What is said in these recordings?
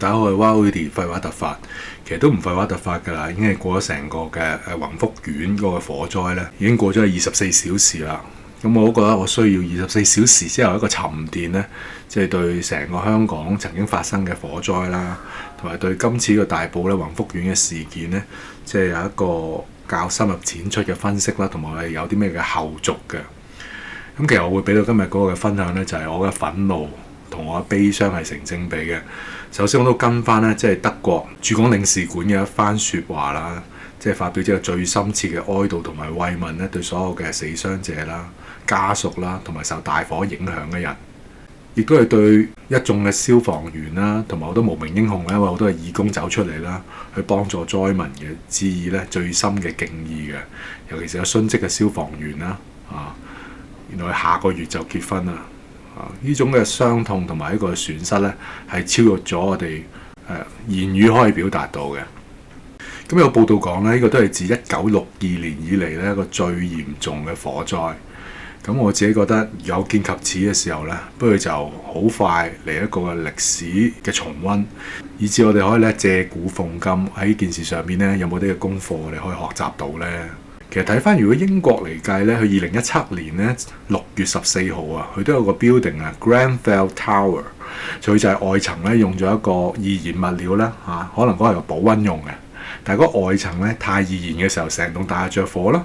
大家好，我係 Wildy 廢話突發，其實都唔廢話突發㗎啦，已經係過咗成個嘅宏福苑嗰個火災咧，已經過咗24小時啦。咁我都覺得我需要24小時之後一個沉澱咧，即係對成個香港曾經發生嘅火災啦，同埋對今次個大埔咧宏福苑嘅事件咧，即係有一個較深入淺出嘅分析啦，同埋有啲咩嘅後續嘅。咁其實我會俾到今日嗰個嘅分享咧，就係我嘅憤怒同我嘅悲傷係成正比嘅。首先我都跟翻咧，即係德國駐港領事館嘅一番説話啦，即係發表咗最深切嘅哀悼同埋慰問咧，對所有嘅死傷者啦、家屬啦，同埋受大火影響嘅人，亦都係對一眾嘅消防員啦，同埋好多無名英雄咧，因為好多係義工走出嚟啦，去幫助災民嘅致以咧最深嘅敬意嘅。尤其是有殉職嘅消防員啦，原來下個月就結婚啦。呢種嘅傷痛同埋一個損失咧，係超越咗我哋言語可以表達到嘅。咁有報道講咧，呢個都係自1962年以嚟咧一個最嚴重嘅火災。咁我自己覺得有見及此嘅時候咧，不如就好快嚟一個歷史嘅重溫，以至我哋可以咧借古諷今，喺呢件事上面咧有冇啲嘅功課我哋可以學習到咧？其實睇翻如果英國嚟計咧，佢2017年咧6月14號啊，佢都有個 building 啊 Grenfell Tower， 佢就係外層咧用咗一個易燃物料啦可能嗰係個保溫用嘅，但係嗰外層咧太易燃嘅時候，成棟大廈着火啦，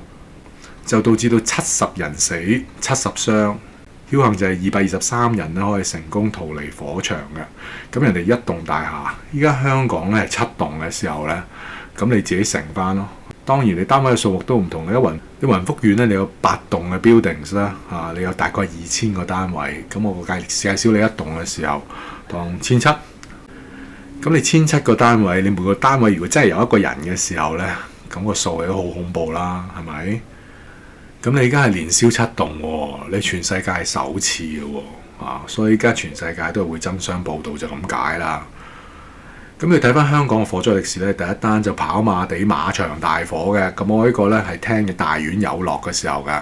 就導致到70人死70傷，僥倖就係223人咧可以成功逃離火場嘅。咁人哋一棟大廈，依家香港咧係7棟嘅時候咧，咁你自己乘翻咯。當然你單位嘅數目都唔同，你宏福苑咧，你有8棟嘅 buildings 啦，你有大概2000個單位，咁我介紹你一棟嘅時候當1700，咁你1700個單位，你每個單位如果真係有一個人嘅時候咧，咁個數係都好恐怖啦，係咪？咁你而家係連燒7棟喎，你全世界係首次嘅喎，所以而家全世界都係會爭相報導就咁解啦。咁你睇翻香港嘅火災歷史咧，第一單就跑馬地馬場大火嘅，咁我呢個咧係聽嘅大院有落嘅時候㗎。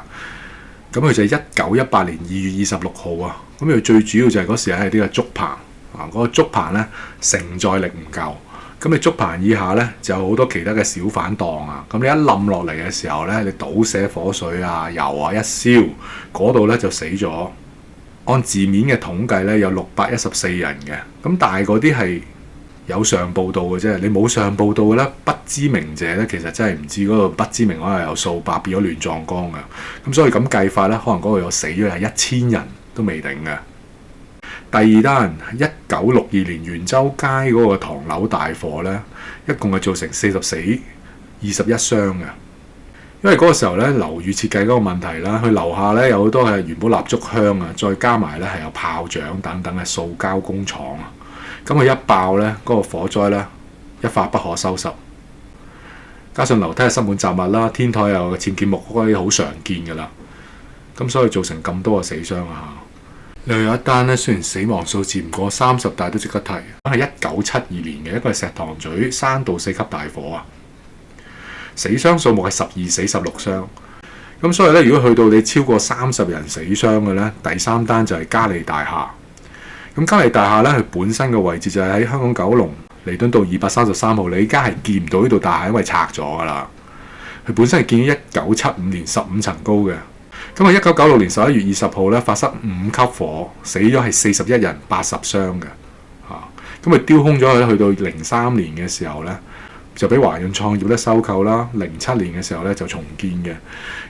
咁佢就係1918年2月26號啊。咁佢最主要就係嗰時係呢個竹棚嗰個竹棚咧承載力唔夠，咁你竹棚以下咧就有好多其他嘅小販檔啊。咁你一冧落嚟嘅時候咧，你倒瀉火水啊、油啊一燒，嗰度咧就死咗。按字面嘅統計咧有614人嘅，咁但係嗰啲係有上報道嘅啫，你冇上報道嘅咧，不知名者咧其實真係唔知嗰個不知名可能有數百變咗亂葬崗嘅。咁所以咁計法咧，可能嗰度有死咗係1000人都未定嘅。第二單1962年元州街嗰個唐樓大火咧，一共係造成40死21傷嘅。因為嗰個時候咧樓宇設計嗰個問題啦，佢樓下咧有好多係元寶蠟燭香啊，再加埋咧係有炮仗等等嘅塑膠工廠啊。咁佢一爆咧，嗰個火災咧一發不可收拾，加上樓梯係塞滿雜物啦，天台又有僭建木嗰啲好常見㗎啦，咁所以造成咁多嘅死傷啊！另外有一單咧，雖然死亡數字唔過30，但都值得提，係1972年嘅一個係石塘咀山道4級大火啊，死傷數目係12死16傷，咁所以咧，如果去到你超過30人死傷嘅咧，第三單就係嘉利大廈。咁嘉利大廈咧，佢本身嘅位置就係喺香港九龍彌敦道233號，你而家係見唔到呢度大廈，因為拆咗㗎啦。佢本身係建於1975年15層高嘅。咁啊，1996年11月20號咧發生5級火，死咗係41人80傷嘅。咁佢丟空咗佢，去到03年嘅時候咧，就俾華潤創業咧收購啦。07年嘅時候咧就重建嘅。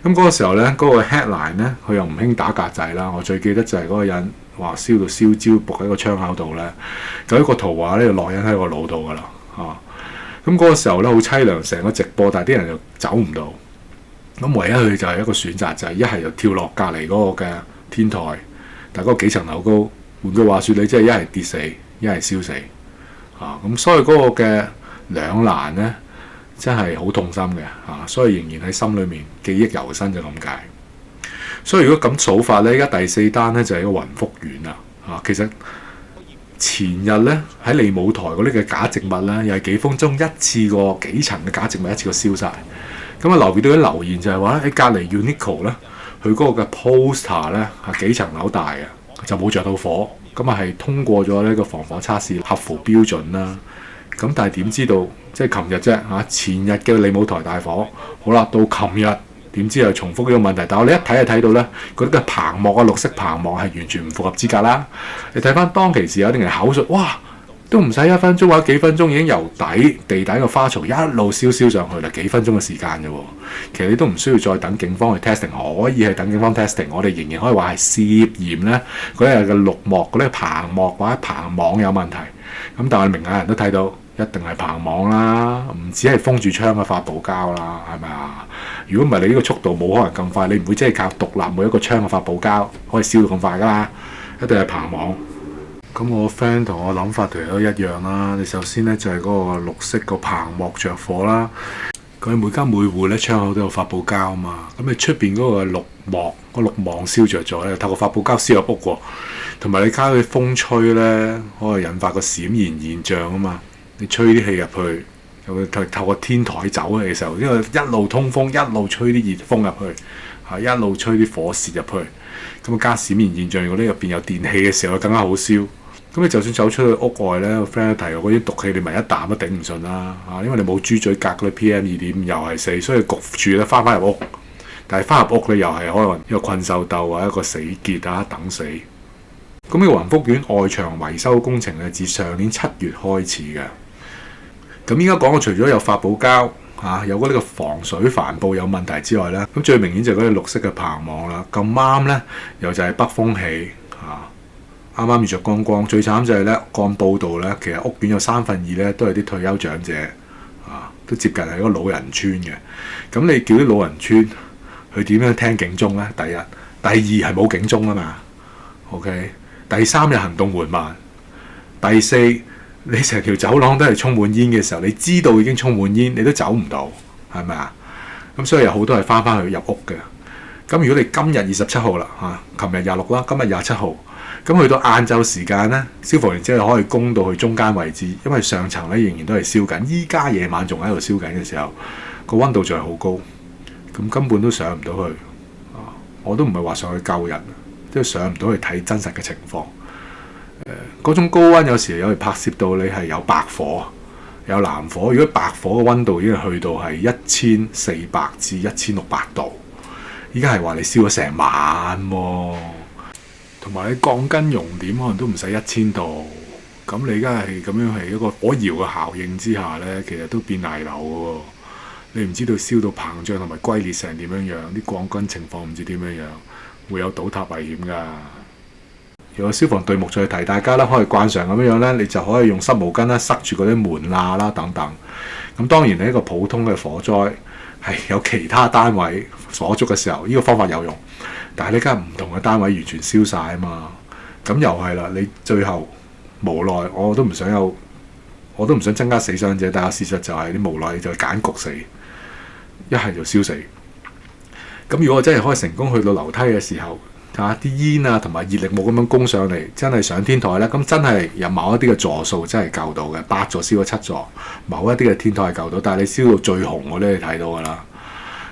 咁嗰個時候咧，嗰個 headline 咧，佢又唔興打格仔啦。我最記得就係嗰個人話燒到燒焦，仆喺個窗口度咧，就一個圖畫咧，內因喺個腦度噶啦。咁嗰個時候咧好凄涼，成個直播，但係啲人又走唔到。咁唯一佢就係一個選擇，就係一係就跳落隔離嗰個嘅天台，但係嗰個幾層樓高。換句話説，你即係一係跌死，一係燒死。咁所以嗰個嘅兩難咧，真係好痛心嘅。所以仍然喺心裏面記憶猶新就咁解。所以如果咁數法咧，而家第四單咧就係個宏福苑啦。其實前日咧喺利舞台嗰啲嘅假植物咧，又係幾分鐘一次過幾層嘅假植物一次過燒晒。咁啊留意到啲留言就係話喺隔離 Uniqlo 咧，佢嗰個嘅 poster 咧係幾層樓大嘅，就冇着到火。咁啊係通過咗呢個防火測試，合乎標準啦。咁但係點知道即係琴日啫嚇，前日嘅利舞台大火，好啦，到琴日點知又重複呢個問題？但係我哋一睇就睇到咧，嗰啲嘅棚幕啊，綠色棚幕係完全唔符合資格啦。你睇翻當其時有啲人口述，哇，都唔使1分鐘或者幾分鐘，已經由地底嘅花槽一路燒上去啦，幾分鐘嘅時間啫喎。其實你都唔需要再等警方去 testing，可以係等警方 testing，我哋仍然可以話係涉嫌咧嗰日嘅綠幕嗰啲棚幕或者棚網有問題。咁但係明眼人都睇到，一定係棚網啦，唔止係封住窗嘅發泡膠啦，係咪啊？如果唔係你呢個速度冇可能咁快，你唔會即係靠獨立每一個窗嘅發泡膠可以燒到咁快噶啦，一定係棚網。咁我 friend 同我諗法其實都一樣啦。你首先咧就係嗰個綠色個棚幕着火啦，佢每間每戶咧窗口都有發泡膠啊嘛。咁你出邊嗰個綠幕個綠網燒着咗咧，透過發泡膠燒入屋喎，同埋你加佢風吹咧，可以引發個閃燃現象啊嘛。你吹啲氣入去，又會透過天台走嘅時候，因為一路通風，一路吹啲熱風入去，一路吹啲火舌入去，咁加閃燃現象。如果呢入邊有電器嘅時候，更加好燒。咁你就算走出去屋外咧，個 friend 提我嗰啲毒氣，你咪一啖都頂唔順啦，因為你冇豬嘴隔嗰啲 PM2.5又係死，所以焗住咧翻入屋。但係翻入屋咧又係可能一個困獸鬥或者一個死結啊，等死。咁呢個雲福苑外牆維修工程咧，自上年7月開始嘅。咁依家講嘅除咗有發泡膠有嗰啲個防水帆布有問題之外咧，咁最明顯就係嗰啲綠色嘅棚網啦。咁啱咧，又就係北風起啱啱遇着光光。最慘就係咧，按報道咧，其實屋苑有2/3咧都係啲退休長者都接近係一個老人村嘅。咁你叫啲老人村佢點樣聽警鐘咧？第一，第二係冇警鐘啊嘛。OK， 第三就行動緩慢，第四，你成條走廊都係充滿煙嘅時候，你知道已經充滿煙，你都走唔到，係咪啊？咁所以有好多係翻去入屋嘅。咁如果你今日27號啦琴日26啦，今日27號，咁去到晏晝時間咧，消防員只係可以攻到去中間位置，因為上層咧仍然都係燒緊。依家夜晚仲喺度燒緊嘅時候，個溫度仲係好高，咁根本都上唔到去。我都唔係話上去救人，都上唔到去睇真實嘅情況。嗰種高溫有時有嚟拍攝到你係有白火、有藍火。如果白火嘅溫度已經去到係1400至1600度，依家係話你燒咗成晚喎。同埋你鋼筋熔點可能都唔使1000度，咁你而家係咁樣係一個火窯嘅效應之下呢，其實都變泥流嘅喎。你唔知道燒到膨脹同埋龜裂成點樣樣，啲鋼筋情況唔知點樣樣，會有倒塌危險㗎。如果消防隊目再提大家啦，可以慣常咁樣呢，你就可以用濕毛巾啦塞住嗰啲門罅啦等等。咁當然呢一個普通嘅火災係有其他單位所觸嘅時候，呢個方法有用。但係呢家唔同嘅單位完全燒晒啊嘛，咁又係啦。你最後無奈，我都唔想增加死傷者，但係事實就係啲無奈就揀焗死，一係就燒死。咁如果我真係可以成功去到樓梯嘅時候，啲煙啊同埋熱力冇咁樣攻上嚟，真係上天台咧，咁真係有某一啲嘅座數真係救到嘅，8座燒咗7座，某一啲嘅天台係救到，但係你燒到最紅嗰啲你睇到㗎啦。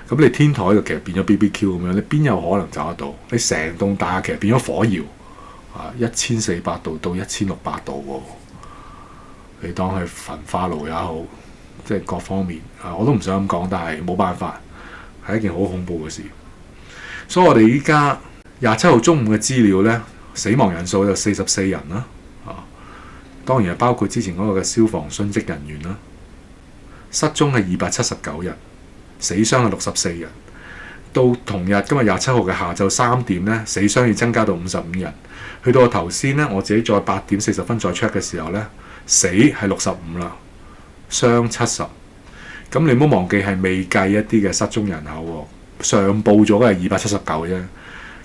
咁你天台就其實變咗 BBQ 咁樣，你邊有可能走得到？你成棟大廈其實變咗火窯，1400度到1600度喎。你當係焚化爐也好，即係各方面我都唔想咁講，但係冇辦法，係一件好恐怖嘅事。所以我哋依家27號中午嘅資料呢，死亡人數就44人啦。當然係包括之前嗰個嘅消防殉職人員啦。失蹤係279人。死傷係64人，到同日今日27號嘅下晝3點咧，死傷要增加到55人。去到我頭先咧，我自己再8點40分再 check 嘅時候咧，死係65啦，傷70。咁你唔好忘記係未計一啲嘅失蹤人口喎，上報咗嘅係279啫。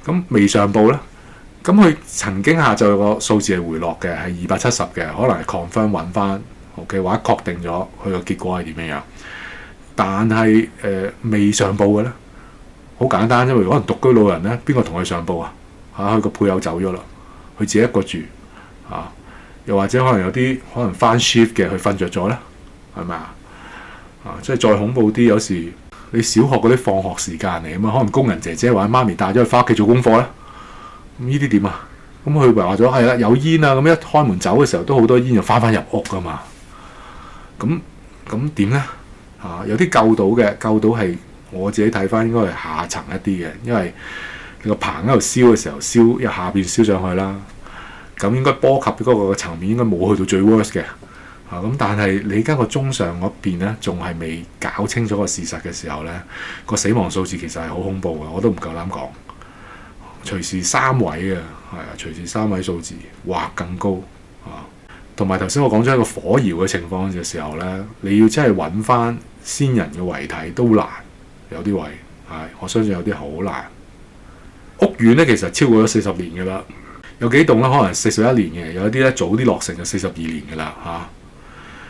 咁未上報咧，咁佢曾經下晝個數字係回落嘅，係270嘅，可能係 confirm 揾翻 OK 或者確定咗佢個結果係點樣。但係未上報嘅咧，好簡單啫。可能獨居老人咧，邊個同佢上報啊？佢個配偶走咗啦，佢自己一個住又或者可能有啲可能翻 shift 嘅，佢瞓着咗咧，係咪即係再恐怖啲，有時你小學嗰啲放學時間嚟咁可能工人姐姐或者媽咪帶咗佢翻屋企做功課咧，咁呢啲點啊？咁佢話咗係啦，有煙啊，咁一開門走嘅時候都好多煙就翻入屋噶嘛。咁點呢？有啲救到嘅，救到係我自己睇翻應該係下層一啲嘅，因為你個棚喺度燒嘅時候燒，由下邊燒上去啦。咁應該波及嗰個層面應該冇去到最 worst 嘅。咁但係你而家個中上嗰邊咧，仲係未搞清楚個事實嘅時候咧，個死亡數字其實係好恐怖嘅，我都唔夠膽講。隨時3位嘅，係啊，隨時3位數字或更高啊。同埋頭先我講咗一個火窯嘅情況嘅時候咧，你要真係揾翻先人嘅遺體都難，有啲位係我相信有啲好難。屋苑咧其實超過咗40年嘅啦，有幾棟咧可能41年嘅，有一啲咧早啲落成就42年嘅啦嚇。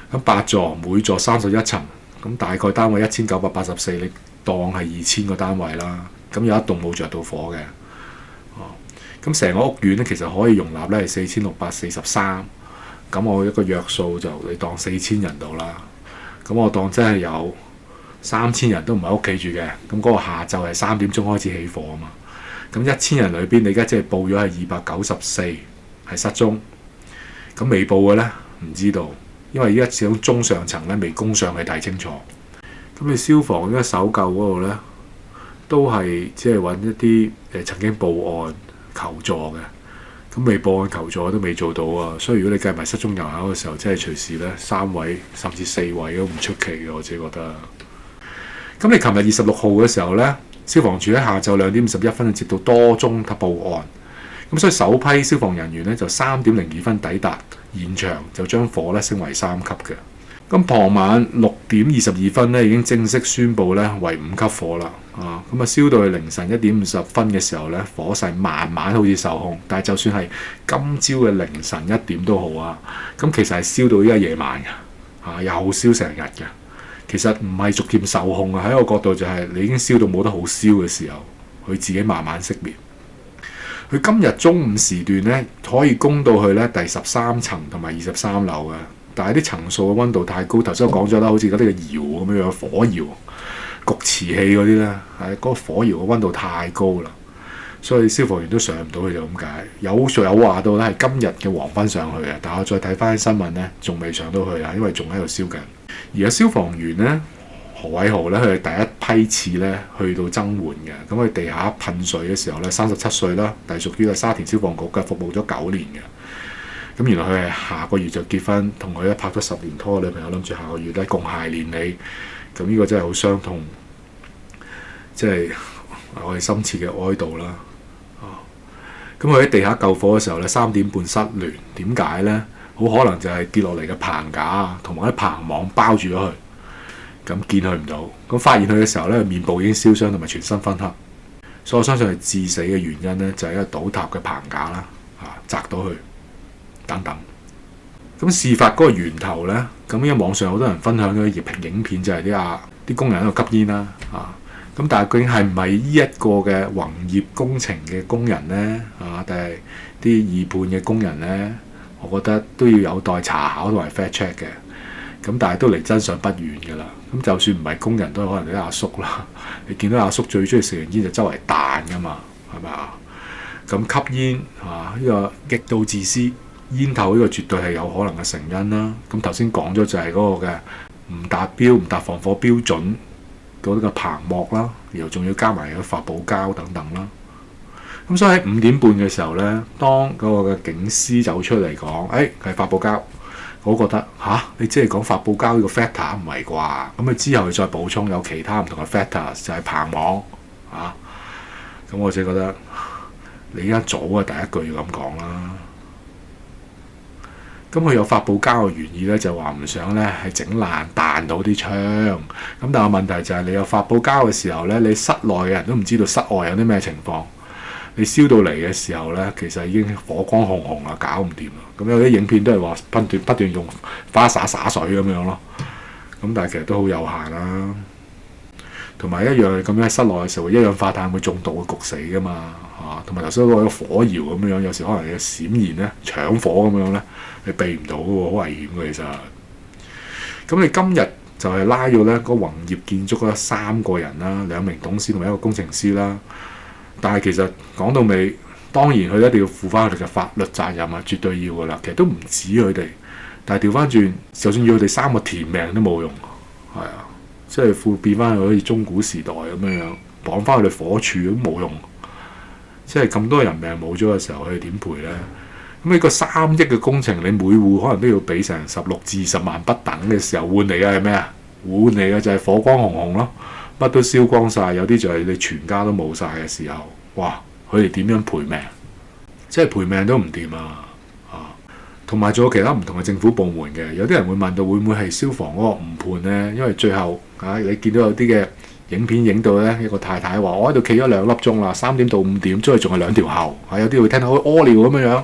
咁8座，每座31層，咁大概單位1984，你當係2000個單位啦。咁有一棟冇着到火嘅，咁成個屋苑咧其實可以容納咧係4643，咁我一個約數就你當4000人到啦。咁我當真係有3000人都唔喺屋企住嘅，咁嗰個下晝係3點鐘開始起火啊嘛。咁1000人裏邊，你而家即係報咗係294係失蹤，咁未報嘅咧唔知道。因為依家始終中上層咧未供上去睇清楚，咁你消防咧搜救嗰度咧都係即係揾一啲曾經報案求助嘅，咁未報案求助都未做到啊！所以如果你計埋失蹤人口嘅時候，即係隨時咧3位甚至4位都唔出奇嘅，我自己覺得。咁你琴日26號嘅時候咧，消防處喺下晝2點51分接到多宗報案，咁所以首批消防人員咧就3點02分抵達現場，就將火咧升為3級嘅。咁傍晚6點22分咧已經正式宣布咧為5級火啦。咁燒到去凌晨1點50分嘅時候咧，火勢慢慢好似受控。但係就算係今朝嘅凌晨1點都好啊，咁其實係燒到依家夜晚嘅，又燒成日嘅。其實唔係逐漸受控啊，喺一個角度就係你已經燒到冇得好燒嘅時候，佢自己慢慢熄滅。佢今日中午時段咧可以攻到去咧第13層同埋23樓嘅，但係啲層數嘅温度太高。頭先我講咗啦，好似嗰啲嘅窯咁樣，火窯、焗瓷器嗰啲咧，係嗰個火窯嘅温度太高啦，所以消防員都上唔到去就咁解。有話到咧係今日嘅黃昏上去嘅，但係我再睇翻新聞咧，仲未上到去啊，因為仲喺度燒緊。而家消防員咧，何偉豪咧，佢係第一批次咧去到增援嘅。咁佢地下噴水嘅時候咧，37歲啦，但係屬於係沙田消防局嘅，服務咗9年嘅。咁原來佢係下個月就結婚，同佢咧拍咗10年拖嘅女朋友，諗住下個月咧共諧連理。咁呢個真係好傷痛，即係我哋深切嘅哀悼啦。咁佢喺地下救火嘅時候咧，3點半失聯，點解咧？好可能就係跌落嚟嘅棚架啊，同埋啲棚網包住咗佢。咁見佢唔到，咁發現佢嘅時候咧，面部已經燒傷同埋全身燻黑，所以我相信係致死嘅原因咧，就係一個倒塌嘅棚架啦，砸到佢等等。咁事發嗰個源頭咧，咁因為網上好多人分享咗啲影片，就係啲工人喺度吸煙啦，咁但係究竟係唔係呢一個嘅宏業工程嘅工人咧，定係啲二判嘅工人咧？我覺得都要有待查考同埋 fact check 嘅。咁但係都離真相不遠㗎啦。咁就算唔係工人，都可能啲阿叔啦。你見到阿叔最中意食完煙就周圍彈㗎嘛，係咪啊？咁吸煙呢個極度自私，煙頭呢個絕對係有可能嘅成因啦。咁頭先講咗就係嗰個嘅唔達標、唔達防火標準嗰啲嘅棚幕啦，然後仲要加埋個發泡膠等等啦。咁所以喺5點半嘅時候咧，當嗰個嘅警司走出嚟講，佢係發泡膠。我覺得你即係講發泡膠呢個 factor 唔係啩？咁佢之後再補充有其他唔同嘅 factor，就係棚網咁我自己覺得你而家早第一句要咁講啦。咁佢有發泡膠嘅原意咧，就話唔想咧係整爛彈到啲窗。咁但係問題就係你有發泡膠嘅時候咧，你室內嘅人都唔知道室外有啲咩情況。你燒到嚟嘅時候咧，其實已經火光紅紅啦，搞唔掂啦。咁有啲影片都係話不斷用花灑灑水咁樣咯。咁但係其實都好有限啦。同埋一樣咁樣喺室內嘅時候，一氧化碳會中毒會焗死噶嘛。同埋頭先嗰個火窯咁樣，有時可能有閃燃咧、搶火咁樣咧，你避唔到嘅喎，好危險嘅其實。咁你今日就係拉咗咧個宏業建築嗰3個人啦，2名董事同埋1個工程師啦。但係其實講到尾，得當然佢一定要負翻佢哋嘅法律責任啊，絕對要噶啦。其實都唔止佢哋，但係調翻轉，就算要佢哋3個填命都冇用，係啊，即係變翻好似中古時代咁樣樣，綁翻佢哋火柱都冇用。即係咁多人命冇咗嘅時候，佢哋點賠呢？咁呢個3億嘅工程，你每戶可能都要俾成16至20萬不等嘅時候，換嚟嘅係咩啊？換嚟嘅就係火光紅紅咯，乜都燒光晒，有啲就係你全家都冇晒嘅時候，哇！佢哋點樣賠命？即係賠命都唔掂啊！同埋仲有其他唔同嘅政府部門嘅，有啲人會問到會唔會係消防嗰個誤判呢？因為最後你見到有啲嘅影片影到呢，一個太太話：我喺度企咗2粒鐘啦，3點到5點，出去仲係2條喉，有啲會聽到好似屙尿咁樣樣。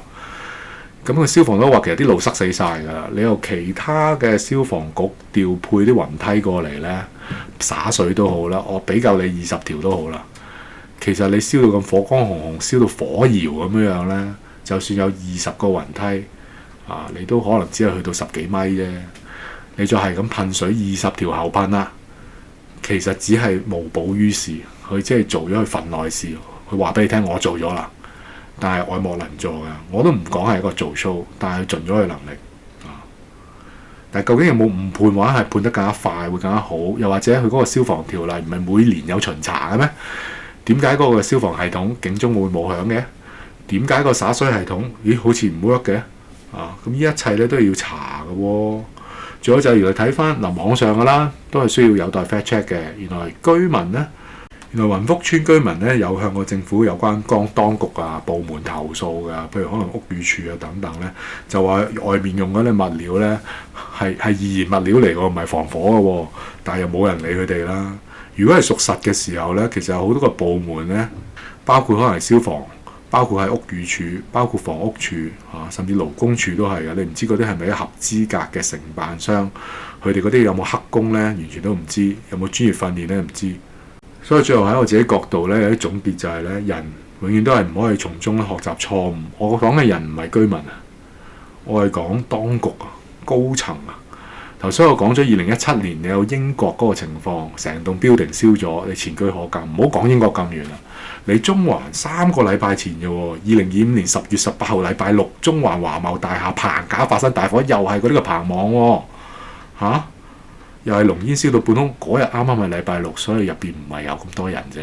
咁個消防都話其實啲路塞死晒㗎啦，你由其他嘅消防局調配啲雲梯過嚟呢，灑水都好啦，我俾夠你20條都好啦。其實你燒到咁火光紅紅，燒到火窯咁樣呢，就算有20個雲梯你都可能只係去到10幾米啫。你再係咁噴水20條喉噴啦，其實只係無補於事，佢即係做咗佢份內事，佢話俾你聽我做咗啦。但係愛莫能助嘅，我都唔講係一個做 show，但係佢盡咗佢能力但係究竟有冇誤判或者係判得更加快會更加好？又或者佢嗰個消防條例唔係每年有巡查嘅咩？點解嗰個消防系統警鐘會冇響嘅？點解個灑水系統好似唔 work 嘅？咁呢一切咧都要查嘅喎。仲有就係原來睇翻網上嘅啦，都係需要有待 fact check 嘅。原來居民呢，原來雲福村居民呢，有向過政府有關當局部門投訴㗎，譬如可能屋宇署等等呢，就話外面用嗰啲物料呢係易燃物料嚟㗎，唔係防火嘅喎，但係又冇人理佢哋啦。如果係屬實嘅時候呢，其實有好多個部門呢，包括可能係消防，包括係屋宇署，包括房屋署甚至勞工處都係嘅。你唔知嗰啲係咪合資格嘅承辦商？佢哋嗰啲有冇黑工呢？完全都唔知。有冇專業訓練呢？唔知。所以最後喺我自己角度呢，有啲總結就係呢：人永遠都係唔可以從中學習錯誤。我講嘅人唔係居民啊，我係講當局高層頭先我講咗2017年你有英國嗰個情況，成棟 building 燒咗，你前車可鑑。唔好講英國咁遠啦，你中環3個禮拜前嘅喎，2025年10月18號禮拜六，中環華茂大廈棚架發生大火，又係嗰啲個棚網喎，又係濃煙燒到半空。嗰日啱啱係禮拜六，所以入邊唔係有咁多人啫。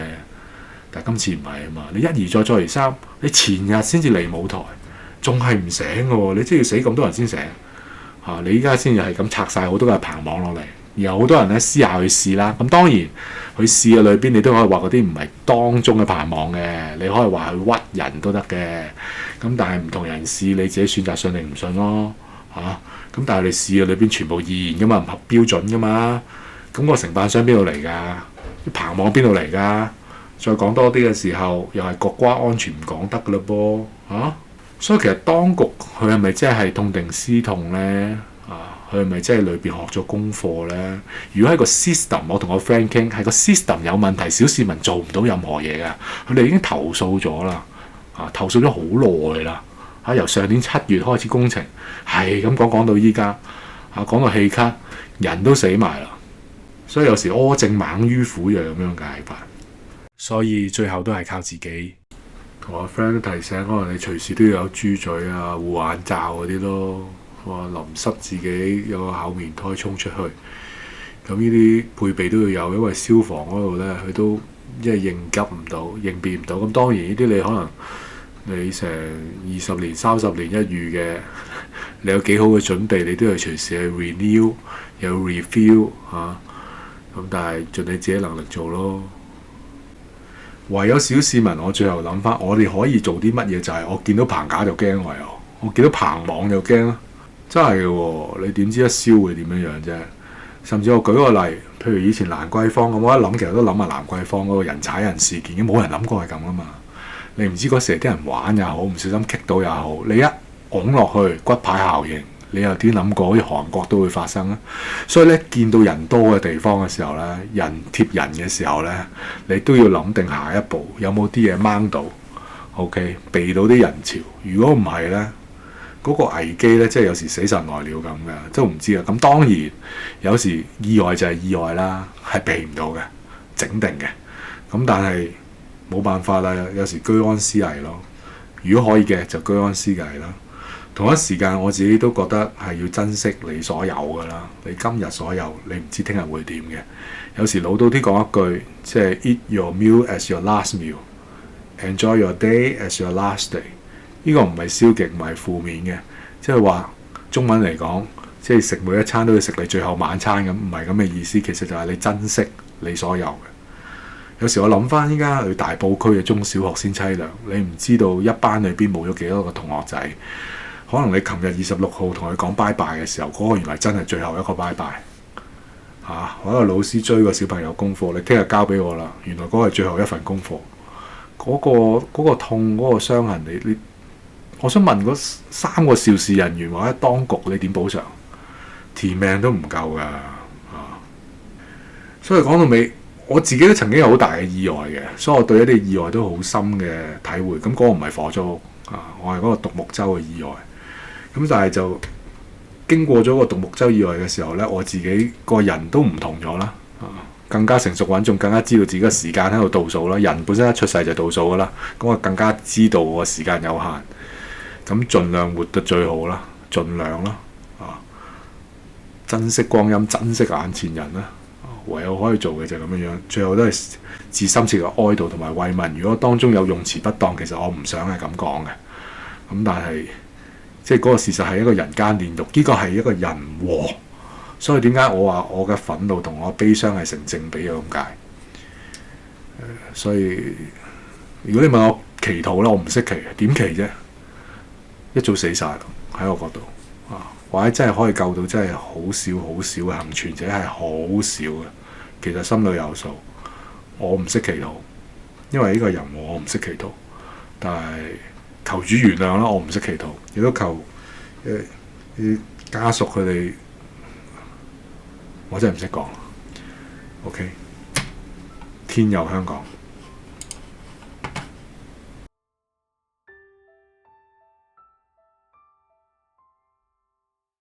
但係今次唔係啊嘛，你一而再再而三，你前日先至嚟舞台，仲係唔醒嘅喎，你真係要死咁多人先醒。你依家先至係咁拆晒好多嘅棚網落嚟，然後好多人咧私下去試啦。咁當然佢試嘅裏邊，你都可以話嗰啲唔係當中嘅棚網嘅，你可以話佢屈人都得嘅。咁但係唔同人試，你自己選擇信定唔信咯。咁但係你試嘅裏邊全部易燃噶嘛，唔合標準噶嘛。咁個承辦商邊度嚟㗎？啲棚網邊度嚟㗎？再講多啲嘅時候，又係國家安全唔講得㗎嘞噃。所以其實當局佢係咪真係痛定思痛呢？佢係咪真係裏邊學咗功課呢？如果係個 system， 我同我 friend 傾，係個 system 有問題，小市民做唔到任何嘢㗎。佢哋已經投訴咗啦，投訴咗好耐啦。由上年7月開始工程，係咁講到依家，講到氣咳，人都死埋啦。所以有時柯正猛於虎又咁樣解法。所以最後都係靠自己。同我 friend 都提醒，可能你隨時都要有豬嘴護眼罩嗰啲咯。話淋濕自己有個厚棉胎衝出去，咁呢啲配備都要有，因為消防嗰度呢，佢都即係應急唔到、應變唔到。咁當然呢啲你可能你成20年、30年一遇嘅，你有幾好嘅準備，你都要隨時去 renew 有 review 咁但係盡你自己能力做咯。唯有小市民，我最後諗翻，我哋可以做啲乜嘢？就係我見到棚架就驚，我見到棚網就驚啦，真係嘅喎！你點知一燒會點樣樣啫？甚至我舉個例，譬如以前蘭桂坊咁，我一諗其實都諗下蘭桂坊嗰個人踩人事件，冇人諗過係咁啊嘛！你唔知嗰時啲人玩又好，唔小心棘到又好，你一拱落去骨牌效應。你又點諗過好似韓國都會發生咧？所以咧，見到人多嘅地方嘅時候咧，人貼人嘅時候咧，你都要諗定下一步有冇啲嘢掹到 ，OK， 避到啲人潮。如果唔係咧，嗰個危機咧，即係有時死神來了咁嘅，都唔知啊。咁當然有時意外就係意外啦，係避唔到嘅，整定嘅。咁但係冇辦法啦，有時居安思危咯。如果可以嘅就居安思危啦。同一時間我自己都覺得係要珍惜你所有㗎啦。你今日所有，你唔知聽日會點嘅。有時老到啲講一句，即係 eat your meal as your last meal，enjoy your day as your last day。呢個唔係消極，唔係負面嘅，即係話中文嚟講，即係食每一餐都要食你最後晚餐咁，唔係咁嘅意思。其實就係你珍惜你所有嘅。有時我諗翻依家去大埔區嘅中小學先凄涼，你唔知道一班裏邊冇咗幾多個同學仔。可能你琴日26號同佢講拜拜嘅時候，嗰個原來真係最後一個拜拜嚇。我一個老師追個小朋友功課，你聽日交俾我啦。原來嗰個係最後一份功課，嗰個痛，嗰個傷痕，你我想問嗰3個肇事人員或者當局，你點補償？填命都唔夠㗎。所以講到尾，我自己都曾經有好大嘅意外嘅，所以我對一啲意外都好深嘅體會。咁嗰個唔係火燭我係嗰個獨木舟嘅意外。咁但係就經過咗個獨木舟意外嘅時候呢，我自己個人都唔同咗啦，更加成熟穩重，更加知道自己嘅時間喺度倒數啦。人本身一出世就倒數噶啦，咁我更加知道我時間有限，咁盡量活得最好啦，盡量啦，珍惜光陰，珍惜眼前人啦，唯有可以做嘅就係咁樣樣。最後都係自深切嘅哀悼同埋慰問。如果當中有用詞不當，其實我唔想係咁講嘅，咁但係。即係嗰個事實係一個人間煉獄，呢個係一個人禍，所以點解我話我嘅憤怒同我嘅悲傷係成正比嘅咁解？所以如果你問我祈禱咧，我唔識祈，點祈啫？一早死晒喺我角度或者真係可以救到真係好少好少嘅幸存者係好少嘅，其實心裏有數。我唔識祈禱，因為呢個人禍我唔識祈禱，但係。求主原諒啦，我唔識祈禱，亦都求啲家屬佢哋，我真係唔識講。OK，天佑香港。